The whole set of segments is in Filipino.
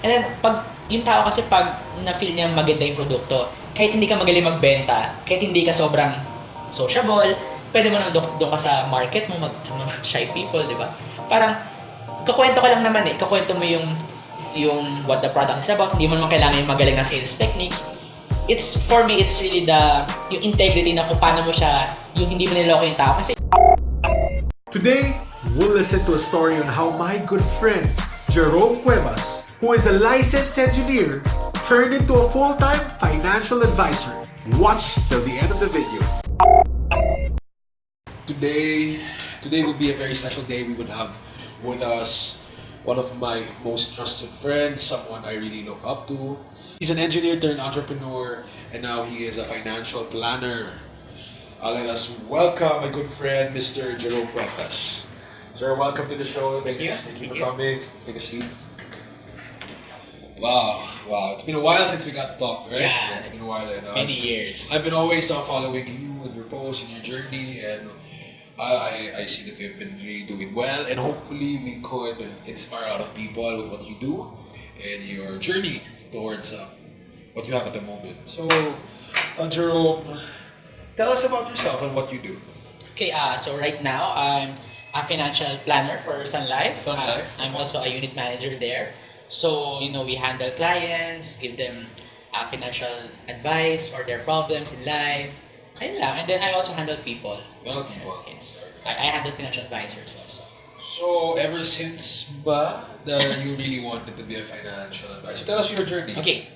And then, yung tao kasi pag na-feel niya maganda yung produkto, kahit hindi ka magaling magbenta, kahit hindi ka sobrang sociable, pwede mo naman doon ka sa market mo, sa mga shy people, di ba? Parang, kakwento ka lang naman kakwento mo yung what the product is about, hindi mo naman kailangan yung magaling na sales techniques. For me, it's really yung integrity na kung paano mo siya, yung hindi mo niloko yung tao. Kasi Today, we'll listen to a story on how my good friend, Jerome Cuevas, who is a licensed engineer, turned into a full-time financial advisor. Watch till the end of the video. Today will be a very special day. We would have with us one of my most trusted friends, someone I really look up to. He's an engineer turned entrepreneur, and now he is a financial planner. Let us welcome my good friend, Mr. Jerome Cuevas. Sir, welcome to the show. Thank you for coming. Take a seat. Wow. It's been a while since we got to talk, right? Yeah. It's been a while. And, many years. I've been always following you and your posts and your journey, and I see that you've been really doing well, and hopefully we could inspire a lot of people with what you do and your journey towards what you have at the moment. So, Jerome, tell us about yourself and what you do. Okay, so right now, I'm a financial planner for Sun Life. Sun Life. I'm also a unit manager there. So, we handle clients, give them financial advice for their problems in life. Ayun lang. And then I also handle people. Yes. I handle financial advisors also. So, ever since ba that you really wanted to be a financial advisor? Tell us your journey. Okay.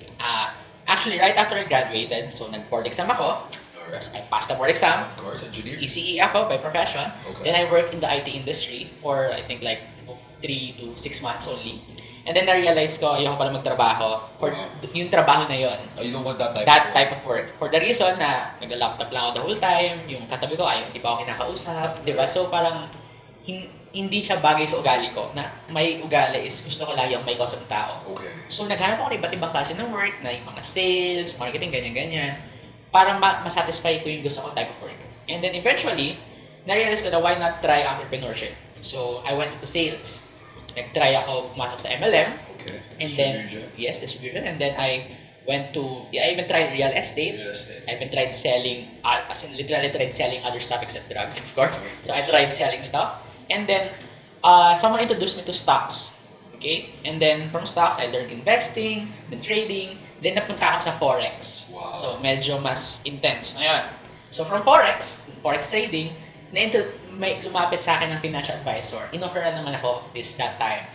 Actually, right after I graduated, so nag-board exam ako. Alright. I passed the board exam. Of course, engineer. ECE ako by profession. Okay. Then I worked in the IT industry for I think like 3 to 6 months only. And then na-realize ko, ayoko pala magtrabaho for yung trabaho na yon. Oh, you don't want that Type of work. For the reason na nag-laptop lang ako the whole time, yung katabi ko, hindi pa ako kinakausap, di ba? So parang hindi siya bagay sa ugali ko, na may ugali is gusto ko lagi ang may kausap ng tao. Okay. So naghanap ako ng iba't ibang klase ng work, na yung mga sales, marketing, ganyan-ganyan, para masatisfy ko yung gusto ko type of work. And then eventually, na-realize ko na why not try entrepreneurship. So I went into sales. Nag-try ako pumasok sa MLM. Okay. And then, yes, distribution. And then I even tried real estate. I even tried selling, as in literally tried selling other stuff except drugs, of course. So I tried selling stuff. And then, someone introduced me to stocks. Okay? And then, from stocks, I learned investing, then trading, then napunta ako sa Forex. Wow. So, medyo mas intense na yun. So, from Forex trading, may lumapit sa akin ng financial advisor. Inofferan naman ako that time.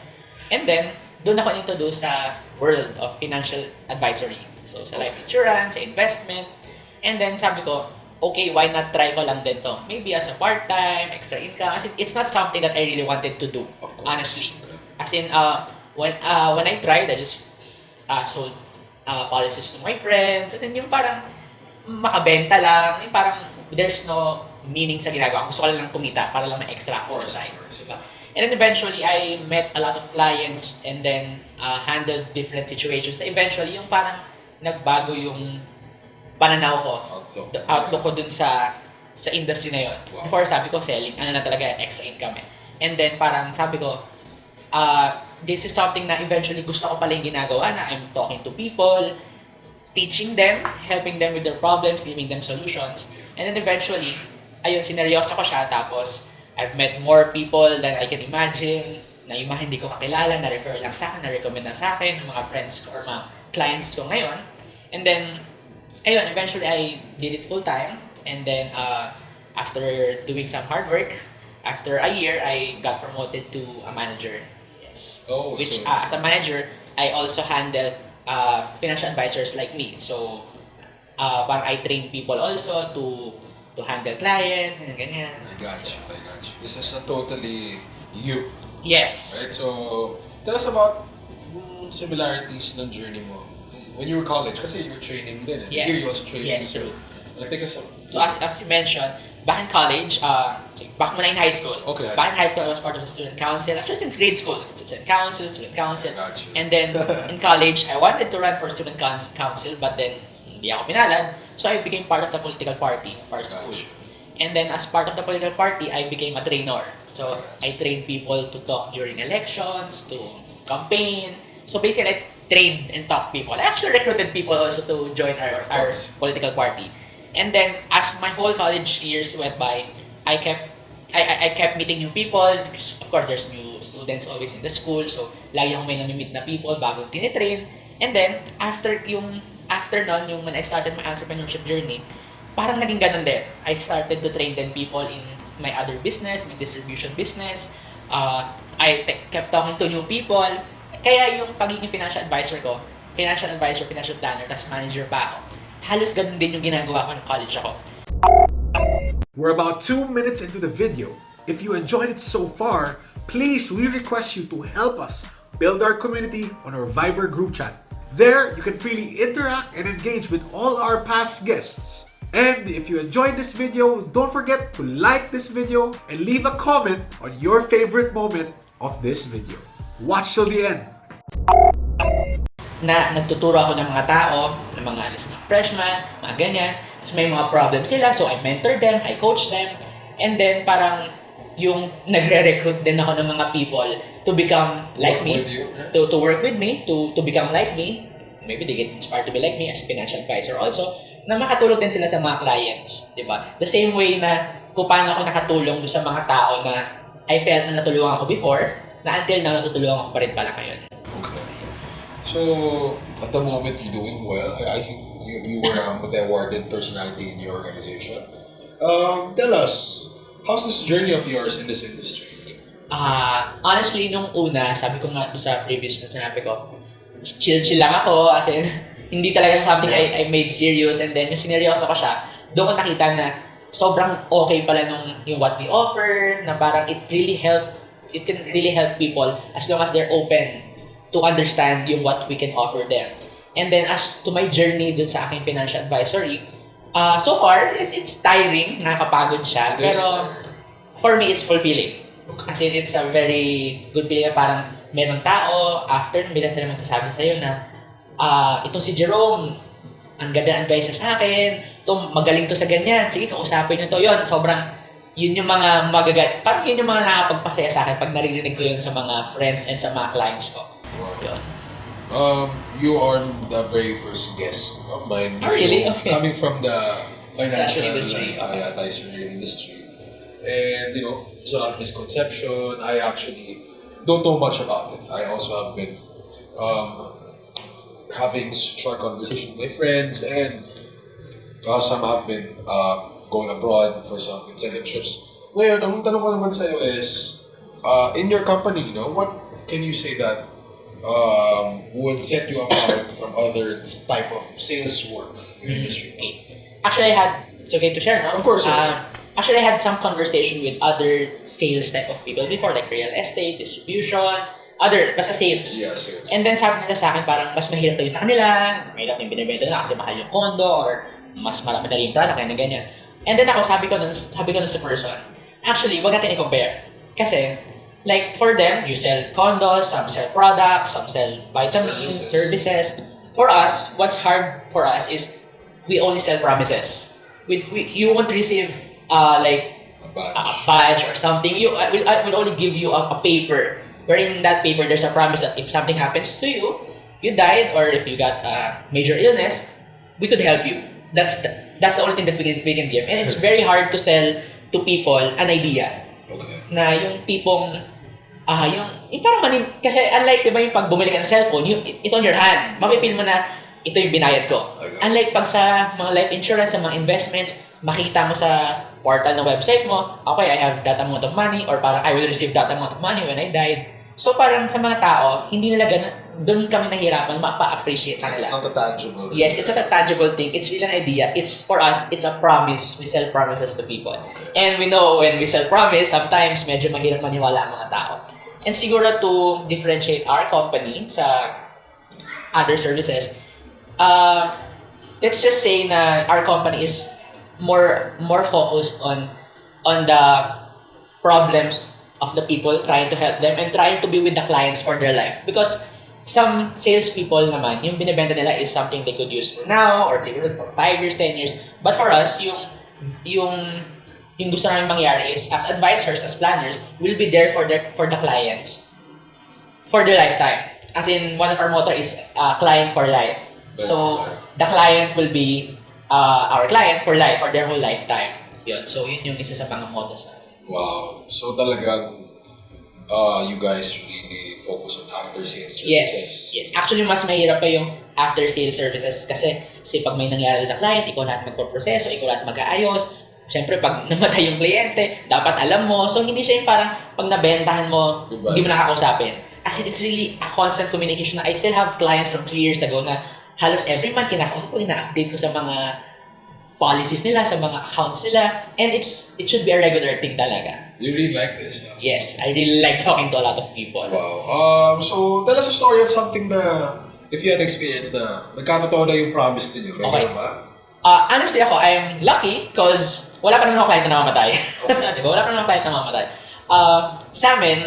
And then, doon ako introduced sa world of financial advisory. So, sa life insurance, sa investment. And then, sabi ko, okay, why not try ko lang din to? Maybe as a part-time, extra income. As in, it's not something that I really wanted to do, honestly. As in, when I tried, I just sold policies to my friends. As in, yung parang makabenta lang. Yung parang there's no meaning sa ginagawa. Gusto ko lang kumita para lang may extra foresight. Diba? And then eventually, I met a lot of clients and then handled different situations. Eventually, yung parang nagbago yung pananaw ko, outlook ko dun sa industry na yun. Wow. Before, sabi ko, selling, na talaga, extra income eh. And then, parang sabi ko, this is something na eventually gusto ko pala yung ginagawa, na I'm talking to people, teaching them, helping them with their problems, giving them solutions. And then eventually, ayun, sineryoso ko siya. Tapos, I've met more people than I can imagine, na yung mga hindi ko kakilala, na-refer lang sa akin, na-recommend lang sa akin, ng mga friends ko or mga clients ko ngayon. And then, ayun, eventually I did it full time. And then, after doing some hard work, after a year, I got promoted to a manager. Yes. As a manager, I also handled financial advisors like me. So, parang I train people also to handle clients, and ganyan. I got you. This is totally you. Yes. Right? So, tell us about similarities ng journey mo. When you were college, kasi you were training din. Yes. Here you also training. Yes, true. So, as you mentioned, back in college, back muna in high school. Okay. Back in high school, I was part of the student council. Actually, since grade school, student council. Got you. And then in college, I wanted to run for student council, but then hindi ako pinalad. So I became part of the political party of our school. And then as part of the political party, I became a trainer. So I trained people to talk during elections, to campaign. So basically, trade and talk people. I actually recruited people also to join our political party. And then as my whole college years went by, I kept I kept meeting new people. Of course, there's new students always in the school. So, lagi akong may nami-meet na people bagong tinitrain. And then, after nun, yung when I started my entrepreneurship journey, parang naging ganun din. I started to train then people in my other business, my distribution business. Kept talking to new people. Kaya yung pagiging financial advisor ko, financial advisor, financial planner, tas manager pa ako. Halos ganun din yung ginagawa ko ng college ako. We're about 2 minutes into the video. If you enjoyed it so far, please, we request you to help us build our community on our Viber group chat. There, you can freely interact and engage with all our past guests. And if you enjoyed this video, don't forget to like this video and leave a comment on your favorite moment of this video. Watch till the end. Na nagtuturo ako ng mga tao, ng mga freshmen, mga ganyan. Tapos may mga problems sila, so I mentor them, I coach them. And then parang yung nagre-recruit din ako ng mga people to become like me, to work with me, to become like me. Maybe they get inspired to be like me as a financial advisor also, na makatulong din sila sa mga clients, di ba? The same way na kung paano ako nakatulong sa mga tao na I felt na natulungan ako before, na until now natutulungan ko pa rin pala ngayon. Okay. So, at the moment, you're doing well. I think you were with the awarded personality in your organization. Tell us, how's this journey of yours in this industry? Honestly, nung una, sabi ko nga sa previous na sinabi ko, chill lang ako, as in, hindi talaga something I made serious, and then yung sineryoso ko siya, doon ko nakita na sobrang okay pala yung what we offer, na parang it can really help people as long as they're open to understand yung what we can offer them. And then as to my journey dun sa aking financial advisory, so far, it's tiring, nakakapagod siya, pero for me, it's fulfilling. As in, it's a very good feeling na parang merong tao, after, bila sila magsasabi sa'yo na, itong si Jerome, ang ganda ng advice sa akin, magaling to sa ganyan, sige, kausapin nyo to, yun, sobrang, yun yung mga parang yun yung mga nakapagpasaya sa akin pag naririnig ko yun sa mga friends and sa mga clients ko. Yun. You are the very first guest of mine. Oh, really? Okay. Coming from the financial industry. advisory industry. And, there's a lot of misconception. I actually don't know much about it. I also have been having short conversations with my friends, and some have been going abroad for some incentive trips. Ngayon, ang tanong ko naman sa'yo is, in your company, what can you say that would set you apart from other type of sales work in the industry? Okay. Actually, it's okay to share, no? Of course. Actually, I had some conversation with other sales type of people before, like real estate, distribution, basta sales. Yeah, sales. And then sabi nila sa akin, parang mas mahirap tayo sa kanila, mahirap yung binibenta nila kasi mahal yung condo, or mas madali yung product, ganyan. And then sabi ko nun sa person, actually, wag natin i-compare. Kasi, like, for them, you sell condos, some sell products, some sell vitamins, services. For us, what's hard for us is we only sell promises. You won't receive like a badge or something. We'll only give you a paper, where in that paper there's a promise that if something happens to you, you died, or if you got a major illness, we could help you. That's the only thing that we can give. And it's very hard to sell to people an idea. Okay. Na yung tipong yung parang kasi unlike, diba, yung pag bumili ka ng cellphone, it's on your hand. Mapipil mo na ito yung binayad ko. Unlike pag sa mga life insurance, sa mga investments, makita mo sa portal na website mo, okay, I have that amount of money, or parang I will receive that amount of money when I died. So parang sa mga tao, hindi nila doon kami nahihirapan mapa-appreciate sa It's nila. not a tangible. Yes, it's not a tangible thing. It's really an idea. It's, for us, it's a promise. We sell promises to people. Okay. And we know when we sell promise, sometimes medyo mahirap maniwala ang mga tao. And siguro to differentiate our company sa other services, let's just say na our company is more focused on the problems of the people, trying to help them and trying to be with the clients for their life. Because some salespeople naman, yung binibenta nila is something they could use for now or siguro for 5 years, 10 years. But for us, yung gusto namin mangyari is, as advisors, as planners, we'll be there for the clients for their lifetime. as in, one of our motto is client for life. So, the client will be our client for life, for their whole lifetime. Yun. So, yun yung isa sa mga mottos natin. Wow. So talagang you guys really focus on after sales services. Yes. Actually, mas mahirap pa yung after sales services kasi pag may nangyari sa client, ikaw lahat magpo-proseso, ikaw lahat mag-aayos. Siyempre, pag namatay yung kliyente, dapat alam mo. So, hindi siya yung parang pag nabentahan mo, hindi mo nakakausapin. As in, it's really a constant communication. I still have clients from 3 years ago na halos every month kinakausap ko, ina-update ko sa mga policies nila, sa mga accounts nila. And it should be a regular thing talaga. You really like this? Huh? Yes, I really like talking to a lot of people. Wow. So, tell us a story of something na, if you had experience na, nagkatotoo na yung promise ninyo. Okay. Ba? Honestly ako, I'm lucky because wala pa naman ako client na namamatay. Diba? Wala pa naman ako client na namamatay. Sa amin,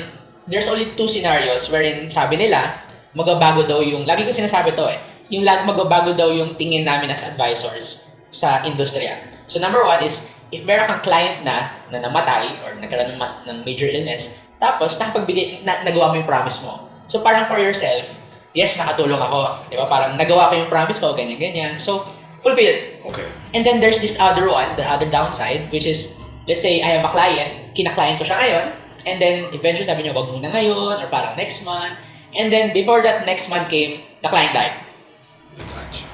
there's only 2 scenarios wherein sabi nila, magbabago daw yung, lagi ko sinasabi to yung magbabago daw yung tingin namin as advisors sa industriya. So number 1 is, if meron kang client na namatay or nagkaroon ng major illness, tapos nagawa mo yung promise mo. So parang for yourself, yes, nakatulong ako. Diba? Parang nagawa ko yung promise ko, ganyan-ganyan. So, fulfill. Okay. And then there's this other one, the other downside, which is, let's say I have a client, kina-client ko siya ngayon, and then eventually sabi niya, wag muna ngayon, or parang next month. And then before that next month came, the client died. Gotcha.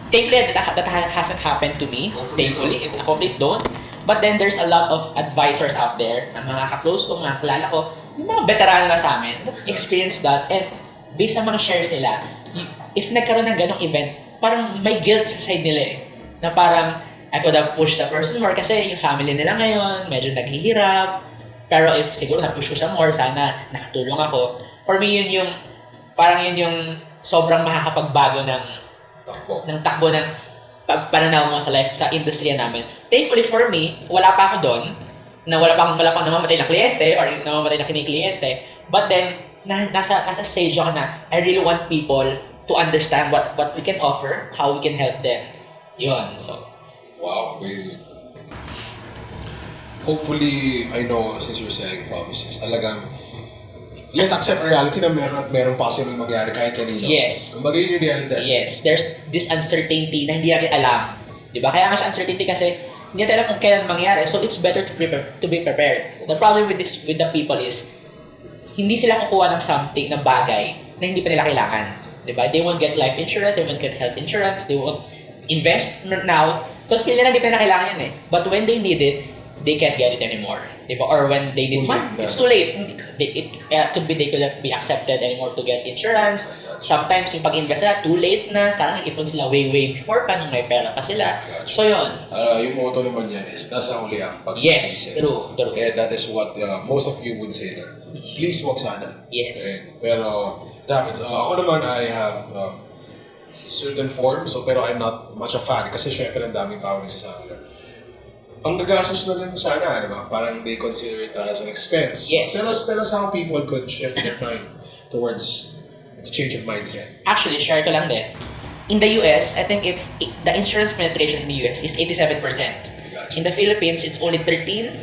Thankfully, that hasn't happened to me. Thankfully, hopefully it don't. But then there's a lot of advisors out there, na mga ka-close ko, mga kilala ko, yung mga veterano na sa amin, that experience that, and based sa mga shares nila, if nagkaroon ng ganong event, parang may guilt sa side nila na parang, I could have pushed the person more kasi yung family nila ngayon, medyo naghihirap. Pero if siguro na-push ko siya more, sana nakatulong ako. For me, yun yung, parang yun yung sobrang makakapagbago ng takbo ng pananaw mo sa life, sa industriya namin. Thankfully for me, wala pa ako doon, na wala pang namamatay na kliyente or namamatay na kinikliyente. But then, nasa stage ako na I really want people to understand what we can offer, how we can help them. Yun, so. Wow, amazing. Hopefully, I know, since you're saying promises, talagang let's accept reality na meron possible mangyari kahit kanino. Yes. Kumbaga yun yung reality. Yes, there's this uncertainty na hindi natin alam. Diba? Kaya nga siya uncertainty kasi hindi natin alam kung kailan mangyari. So it's better to be prepared. The problem with the people is hindi sila kukuha ng something, ng bagay na hindi pa nila kailangan. Diba? They won't get life insurance, they won't get health insurance, they won't invest now because pili na hindi pa nila kailangan yun But when they need it, they can't get it anymore. Diba? Or when they need money, it's too late. It could be they couldn't be accepted anymore to get insurance. Sometimes yung pag-invest nila, too late na. Sana ipon sila way before pa nung may pera pa sila. So yun. Yung motto naman yan is, nasa huli ang pag-success. Yes, true. And that is what most of you would say na, please wag sana. Yes. Okay. Pero, dapat, ako naman, I have certain forms, pero I'm not much a fan kasi syempre ang daming tao nagsasabi na ang gagastos na rin sana, di ba? Parang they consider it as an expense. Yes. Tell us how people could shift their mind towards the change of mindset. Actually, share ko lang din. In the US, I think the insurance penetration in the US is 87%. In the Philippines, it's only 13-14%.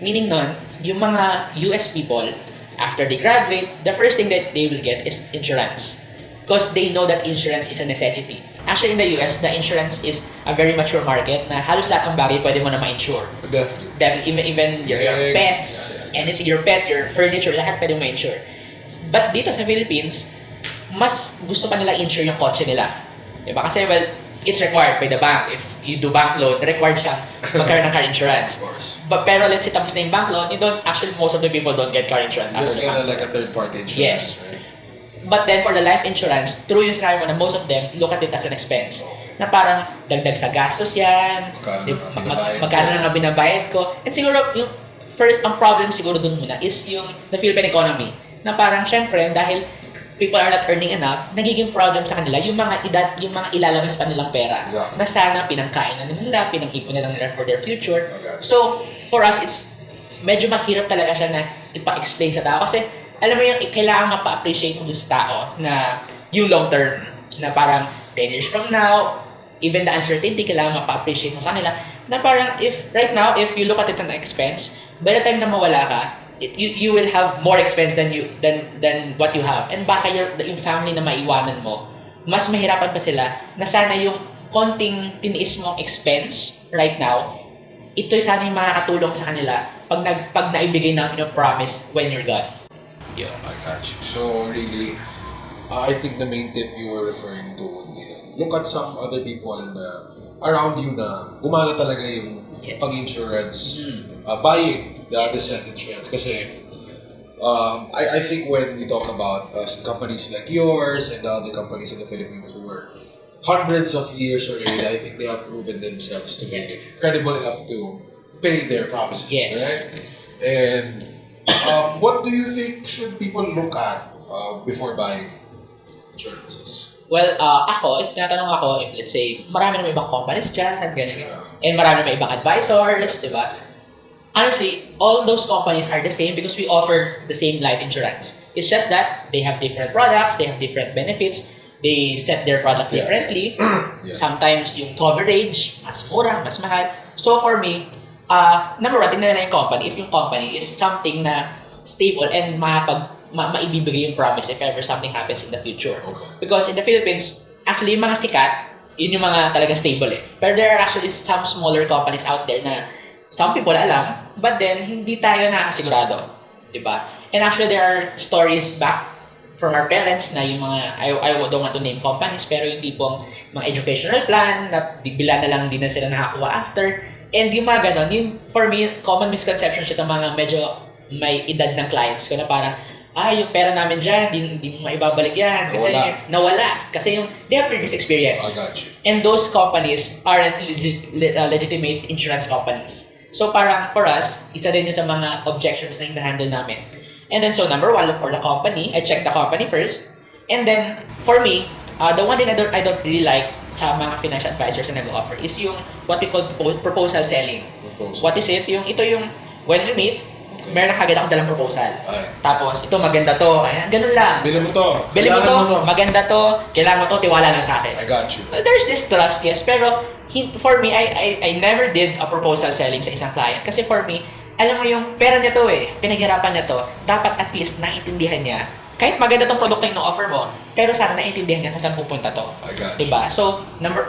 Meaning nun, yung mga US people, after they graduate, the first thing that they will get is insurance. Because they know that insurance is a necessity. Actually, in the US, the insurance is a very mature market na halos lahat ng bagay pwede mo na ma-insure. Definitely. Even your pets, anything, your pets, your furniture, lahat pwede mo ma-insure. But dito sa Philippines, mas gusto pa nila insure yung kotse nila. Diba? Kasi, well, it's required by the bank. If you do bank loan, required siyang magkaroon ng car insurance. Of course. But pero let's say tapos na yung bank loan, most of the people don't get car insurance. Just get like a third-party insurance. Yes. Right? But then for the life insurance, true yung sinabi mo na most of them look at it as an expense. Na parang dagdag sa gastos yan, magkano na nga binabayad ko. And siguro, yung first, ang problem siguro dun muna is yung the Philippine economy. Na parang syempre, dahil people are not earning enough, nagiging problem sa kanila yung mga ilalabas pa nilang pera. Exactly. Na sana pinangkain na nila, pinang-ipon na lang nila for their future. Okay. So, for us, it's medyo mahirap talaga siya na ipa-explain sa tao. Kasi, alam mo yung kailangan mapa-appreciate mo sa tao na yung long term, na parang 10 years from now, even the uncertainty, kailangan mapa-appreciate mo sa kanila, na parang right now, if you look at it as an expense, by the time na mawala ka, you will have more expense than what you have. And baka yung family na maiwanan mo, mas mahirapan pa sila na sana yung konting tiniis mong expense right now, ito sana yung makakatulong sa kanila pag naibigay namin yung promise when you're gone. Yeah. I got you. So really, I think the main tip you were referring to would be look at some other people around you na gumana talaga yung pag-insurance, buying the decent insurance. Kasi I think when we talk about companies like yours and the other companies in the Philippines who were hundreds of years already, I think they have proven themselves to be credible enough to pay their promises, right? And what do you think should people look at before buying insurances? Well, if tinatanong ako, if let's say, marami naman ibang companies dyan, ganyan, and marami naman ibang advisors, di ba? Honestly, all those companies are the same because we offer the same life insurance. It's just that they have different products, they have different benefits, they set their product differently. Sometimes yung coverage, mas mura, mas mahal. So for me, number one, tingnan na yung company. If yung company is something na stable and maibibigay yung promise if ever something happens in the future. Because in the Philippines, actually yung mga sikat, yun yung mga talaga stable eh. Pero there are actually some smaller companies out there na some people alam, but then hindi tayo nakasigurado. Diba? And actually there are stories back from our parents na yung mga, I don't want to name companies, pero yung tipong mga educational plan na bigla na lang din na sila nakakuha after. And yung mga ganon, yun, for me, common misconception siya sa mga medyo may edad ng clients ko na parang, yung pera namin dyan, di mo maibabalik yan. Kasi nawala. Kasi yung, they have previous experience. I got you. And those companies aren't legitimate insurance companies. So parang for us, isa din yun sa mga objections na hinahandle namin. And then so number one, look for the company. I check the company first. And then for me, the one thing I don't really like sa mga financial advisors na nag-offer is yung what we call proposal selling. What is it? Ito yung when we meet, meron na kagad akong dalang proposal. Tapos, ito maganda to. Ayan, ganun lang. Bili mo to. Maganda to. Kailangan mo to, tiwala lang sa akin. I got you. Well, there's this trust, yes. Pero, for me, I never did a proposal selling sa isang client. Kasi for me, alam mo yung pera niya to pinaghirapan niya to. Dapat at least naiintindihan niya. Kahit maganda tong produkto yung offer mo, pero sana naiintindihan niya kung saan pupunta to. I got you. Diba? So,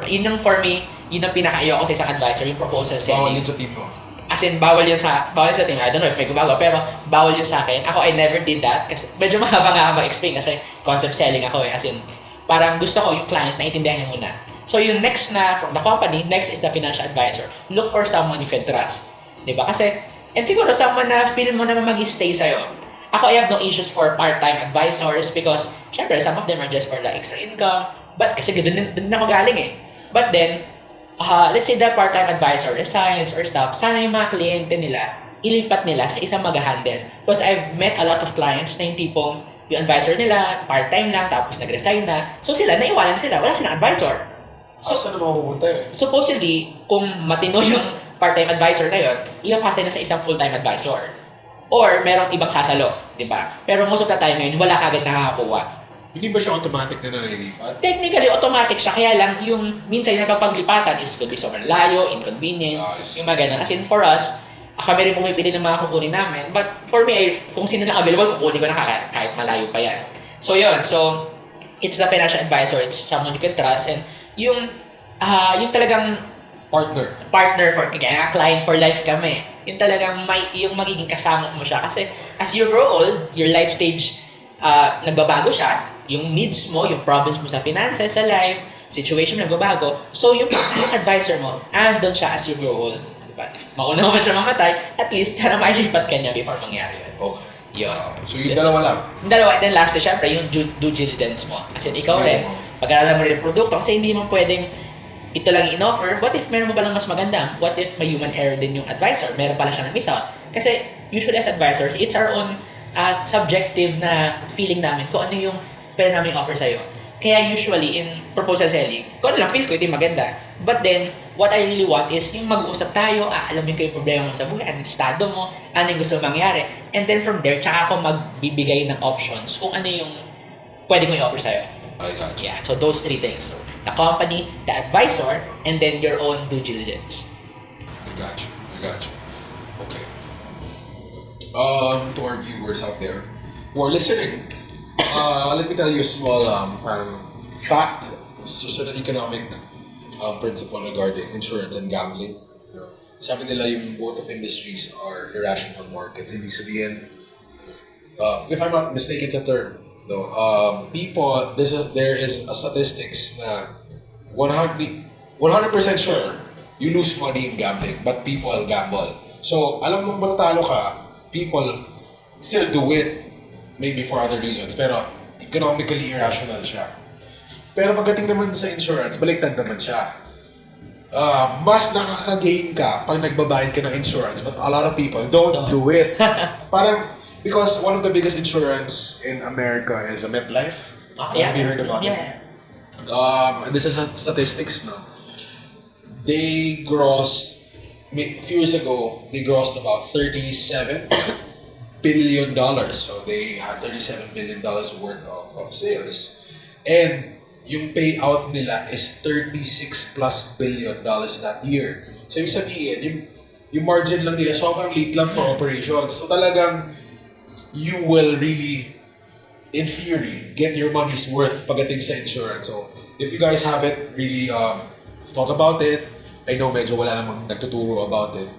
yun yung for me, yun ang pinaka-ayaw ko sa isang advisor, yung proposal selling. Bawal yun sa team mo. As in, bawal yun sa team. I don't know if may gumagawa, pero bawal yun sa akin. Ako, I never did that. Kasi medyo mahaba nga mag-explain kasi concept selling ako As in, parang gusto ko yung client na intindihan niya muna. So, yung next na from the company, next is the financial advisor. Look for someone you can trust. Diba? Kasi, and siguro someone na feel mo naman mag-stay sa'yo. Ako, I have no issues for part-time advisors because, syempre, some of them are just for the extra income. But, kasi doon ako galing But then, let's say the part-time advisor resigns or stuff, sana yung mga kliyente nila, ilipat nila sa isang mag-handle. Because I've met a lot of clients na yung tipong yung advisor nila, part-time lang, tapos nag-resign na. So sila, naiwanan sila, wala silang advisor. So, saan na mapupunta Supposedly, kung matino yung part-time advisor na yun, ipapasa na sa isang full-time advisor. Or merong ibang sasalo, di ba? Pero most of the time ngayon, wala kagad nakakakuha. Hindi ba siya automatic na nalilipat? Technically, automatic siya. Kaya lang, yung minsan yung napapaglipatan is could be sobrang layo, inconvenient, yung mga ganun. As in, for us, kami rin pumipili ng mga kukunin namin. But for me, kung sino lang available, kukunin ko na kahit malayo pa yan. So, yun. So, it's the financial advisor. It's someone you can trust. And yung talagang partner for, kaya client for life kami. Yung talagang yung magiging kasama mo siya. Kasi as you grow old, your life stage nagbabago siya. Yung needs mo, yung problems mo sa finances, sa life, situation nagbabago. So, yung advisor mo, andun siya as you grow old. Diba? If mauna mo siya mamatay, at least, na mailipat ka niya before mangyari yun. Okay. Yun. So, yung dalawa lang? Yung dalawa. And then last, syempre, yung due diligence mo. Kasi ikaw rin, pag-aralan mo rin yung produkto, kasi hindi mo pwedeng ito lang in-offer. What if meron mo palang mas maganda? What if may human error din yung advisor? Meron pala siya na-miss out. Kasi, usually as advisors, it's our own subjective na feeling namin kung ano yung pwede namin offer sa'yo. Kaya usually in proposal selling, kung ano lang feel ko, ito yung maganda. But then, what I really want is yung mag-uusap tayo, alamin ko yung problema mo sa buhay, anong estado mo, ano yung gusto mangyari. And then from there, tsaka ako magbibigay ng options kung ano yung pwede ko i-offer sa'yo. I got you. Yeah, so those three things. So, the company, the advisor, and then your own due diligence. I got you. Okay. To our viewers out there who are listening, let me tell you a small parang fact, certain economic principle regarding insurance and gambling. You know, sabi nila yung both of industries are irrational markets. Ibig sabihin, if I'm not mistaken, it's a term. No, people, there is a statistics na 100% sure you lose money in gambling, but people gamble. So, alam mong matatalo ka, people still do it, maybe for other reasons, pero economically irrational siya. Pero pagdating naman sa insurance, baliktad naman siya. Mas nakaka-gain ka pag nagbabayad ka ng insurance, but a lot of people don't do it. Parang, because one of the biggest insurance in America is a MetLife. Have you heard about it? This is a statistics, no? They grossed, a few years ago, they grossed about $37 billion. So they had $37 billion worth of sales. And yung payout nila is $36 plus billion that year. So ibig sabihin, yung margin lang nila, sobrang liit lang for operations. So talagang, you will really, in theory, get your money's worth pagdating sa insurance. So if you guys haven't really thought about it, I know medyo wala namang nagtuturo about it.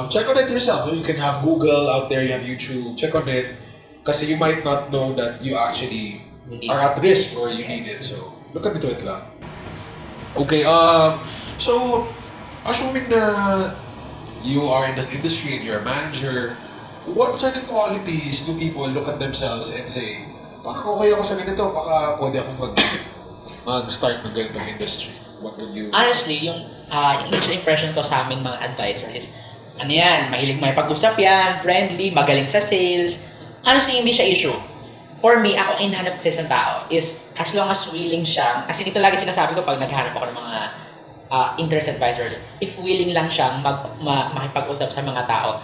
Check on it yourself. You can have Google out there, you have YouTube, check on it. Kasi you might not know that you actually are at risk or you need it. So, look into it lang. Okay, so, assuming na you are in the industry and you're a manager, what certain qualities do people look at themselves and say, parang okay ako sa ganito, baka pwede akong mag-start ng ganitong industry? What would you... Honestly, yung initial impression ko sa amin mga advisor is, ano yan, mahilig may pag-usap yan, friendly, magaling sa sales. Honestly, hindi siya issue. For me, ako hinahanap sa isang tao is, as long as willing siyang, as in ito lagi sinasabi ko pag naghahanap ako ng mga interest advisors, if willing lang siyang makipag-usap sa mga tao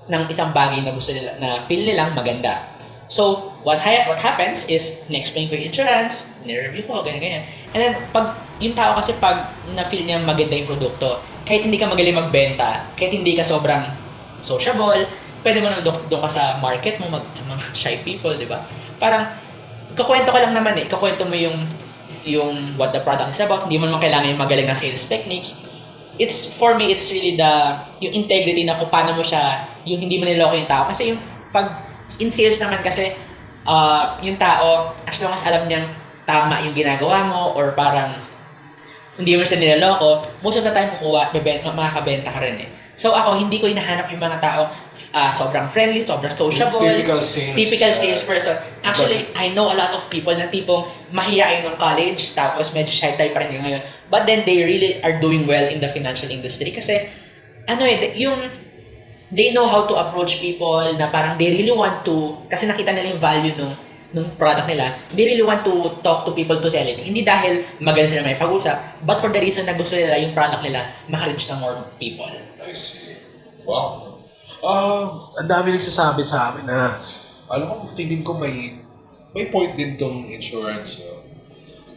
ng isang bagay na gusto nila, na feel nilang maganda. So, what happens is, na-explain ko yung insurance, ni-review ko, ganyan-ganyan. And then, pag yung tao kasi pag na-feel niya maganda yung produkto, kahit hindi ka magaling magbenta, kahit hindi ka sobrang sociable, pwede mo na doon ka sa market mo, sa mga shy people, di ba? Parang, kakwento ka lang naman eh. Kakwento mo yung what the product is about. Hindi mo naman kailangan yung magaling na sales techniques. For me, it's really yung integrity na kung paano mo siya, yung hindi mo niloko yung tao. Kasi yung pag in sales naman kasi, yung tao, as long as alam niyang tama yung ginagawa mo or parang hindi mo siya nilaloko, most of the time makakabenta ka rin eh. So ako, hindi ko hinahanap yung mga tao sobrang friendly, sobrang sociable. Typical salesperson. Actually, I know a lot of people na tipong mahihain ng college, tapos medyo shy type pa rin ngayon. But then they really are doing well in the financial industry kasi, they know how to approach people na parang they really want to, kasi nakita nila yung value nung product nila, they really want to talk to people to sell it. Hindi dahil magaling sila may pag-usap, but for the reason na gusto nila yung product nila maka-reach ng more people. I see. Wow. Ang dami nagsasabi sa amin na, alam mo, tingin ko may point din tong insurance.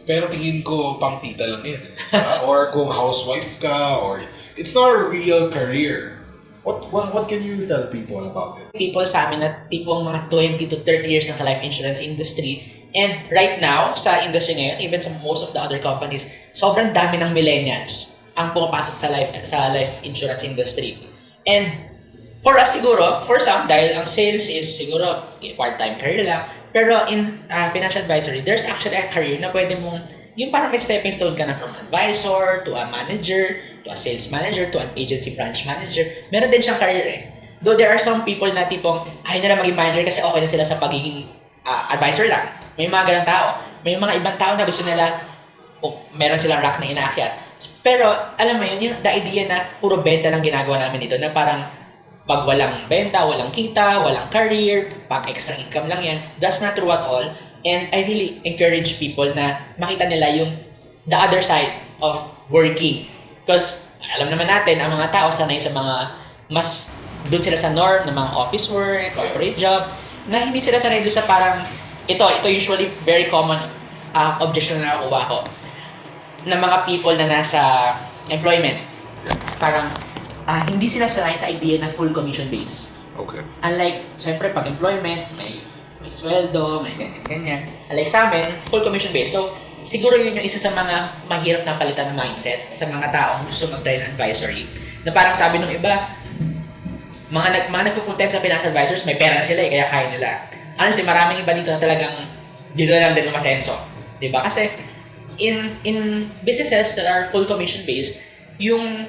Pero tingin ko pang tita lang yan. Or kung housewife ka, or it's not a real career. What can you tell people about it? People sa amin na tipong mga 20 to 30 years na sa life insurance industry. And right now, sa industry ngayon, even sa most of the other companies, sobrang dami ng millennials ang pumapasok sa life insurance industry. And for us siguro, for some, dahil ang sales is siguro part-time career lang, pero in financial advisory, there's actually a career na pwede mong, yung parang may stepping stone ka na from advisor to a manager, to a sales manager, to an agency branch manager. Meron din siyang career eh. Though there are some people na tipong, ayaw na maging manager kasi okay na sila sa pagiging advisor lang. May mga ganang tao. May mga ibang tao na gusto nila, meron silang rack na inaakyat. Pero, alam mo yun, yung the idea na puro benta lang ginagawa namin dito, na parang pag walang benta, walang kita, walang career, pang extra income lang yan, that's not true at all. And I really encourage people na makita nila yung the other side of working. Because alam naman natin, ang mga tao sanay sa mga mas doon sila sa norm ng mga office work, corporate job, na hindi sila sanay doon sa parang, ito usually very common objection na nakuha ko, ng mga people na nasa employment. Parang, hindi sila sanay sa idea na full commission base. Okay. Unlike, siyempre, pag employment, may sweldo, may ganyan. Unlike sa amin, full commission based. So, siguro yun yung isa sa mga mahirap na palitan ng mindset sa mga taong gusto mag-try ng advisory. Na parang sabi ng iba, mga nagpo-full time sa financial advisors, may pera na sila kaya kaya nila. Honestly, maraming iba dito na talagang dito na lang din umasenso. Diba? Kasi, in businesses that are full commission based, yung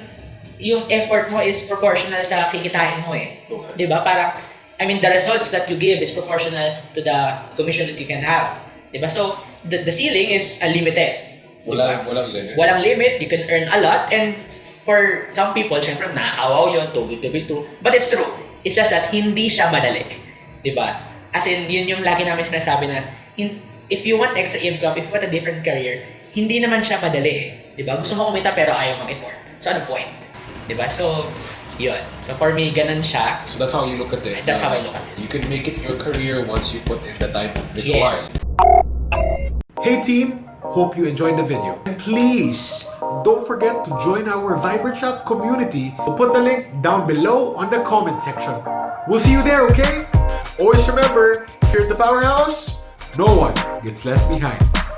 effort mo is proportional sa kikitain mo eh. 'Di ba? Parang the results that you give is proportional to the commission that you can have. 'Di ba? So, the ceiling is unlimited. Walang limit. Walang limit, you can earn a lot, and for some people, syempre nakakawaw yun, too good to be true. But it's true. It's just that hindi siya madali. 'Di ba? As in, yun yung lagi namin sinasabi na if you want extra income, if you want a different career, hindi naman siya madali eh. 'Di ba? Gusto mo kumita pero ayaw mag-effort. So, ano point? Diba? So, yun. So, for me, ganun siya. So that's how you look at it. That's how I look at it. You can make it your career once you put in the time required. Yes. Hey team, hope you enjoyed the video. And please, don't forget to join our Viber Chat community. We'll put the link down below on the comment section. We'll see you there, okay? Always remember, here at the Powerhouse, no one gets left behind.